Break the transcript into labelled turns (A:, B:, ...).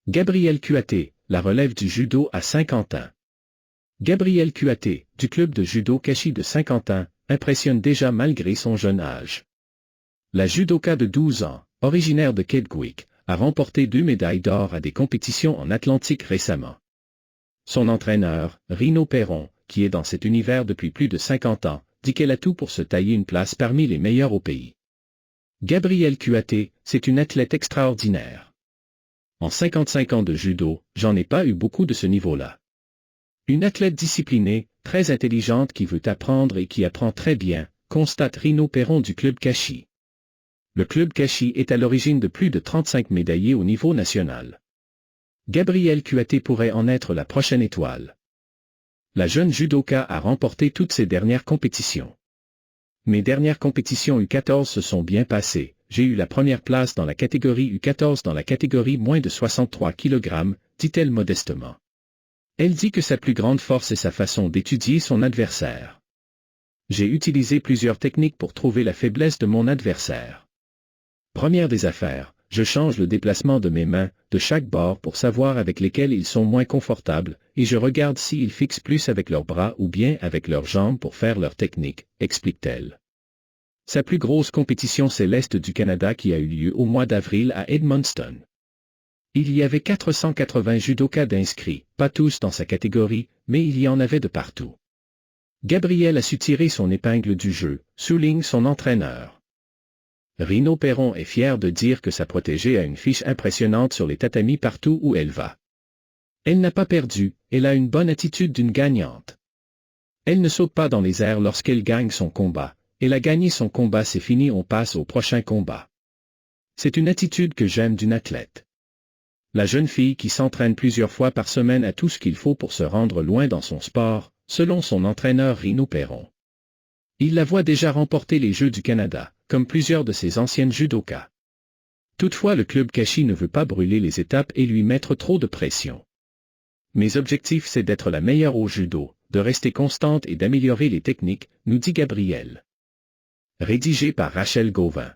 A: Gabrielle Kuaté, la relève du judo à Saint-Quentin. Gabrielle Kuaté, du club de judo Kashi de Saint-Quentin, impressionne déjà malgré son jeune âge. La judoka de 12 ans, originaire de Kedgwick, a remporté 2 médailles d'or à des compétitions en Atlantique récemment. Son entraîneur, Rino Perron, qui est dans cet univers depuis plus de 50 ans, dit qu'elle a tout pour se tailler une place parmi les meilleurs au pays. Gabrielle Kuaté, c'est une athlète extraordinaire. En 55 ans de judo, j'en ai pas eu beaucoup de ce niveau-là. Une athlète disciplinée, très intelligente qui veut apprendre et qui apprend très bien, constate Rino Perron du club Kashi. Le club Kashi est à l'origine de plus de 35 médaillés au niveau national. Gabrielle Kuaté pourrait en être la prochaine étoile. La jeune judoka a remporté toutes ses dernières compétitions. Mes dernières compétitions U14 se sont bien passées, j'ai eu la première place dans la catégorie U14 dans la catégorie moins de 63 kg, dit-elle modestement. Elle dit que sa plus grande force est sa façon d'étudier son adversaire. J'ai utilisé plusieurs techniques pour trouver la faiblesse de mon adversaire. Première des affaires, je change le déplacement de mes mains, de chaque bord pour savoir avec lesquels ils sont moins confortables, et je regarde s'ils fixent plus avec leurs bras ou bien avec leurs jambes pour faire leur technique, explique-t-elle. Sa plus grosse compétition c'est l'Est du Canada qui a eu lieu au mois d'avril à Edmundston. Il y avait 480 judokas d'inscrits, pas tous dans sa catégorie, mais il y en avait de partout. Gabrielle a su tirer son épingle du jeu, souligne son entraîneur. Rino Perron est fier de dire que sa protégée a une fiche impressionnante sur les tatamis partout où elle va. Elle n'a pas perdu, elle a une bonne attitude d'une gagnante. Elle ne saute pas dans les airs lorsqu'elle gagne son combat. Elle a gagné son combat, c'est fini, on passe au prochain combat. C'est une attitude que j'aime d'une athlète. La jeune fille qui s'entraîne plusieurs fois par semaine a tout ce qu'il faut pour se rendre loin dans son sport, selon son entraîneur Rino Perron. Il la voit déjà remporter les Jeux du Canada, comme plusieurs de ses anciennes judokas. Toutefois, le club Kashi ne veut pas brûler les étapes et lui mettre trop de pression. Mes objectifs c'est d'être la meilleure au judo, de rester constante et d'améliorer les techniques, nous dit Gabrielle. Rédigé par Rachel Gauvin.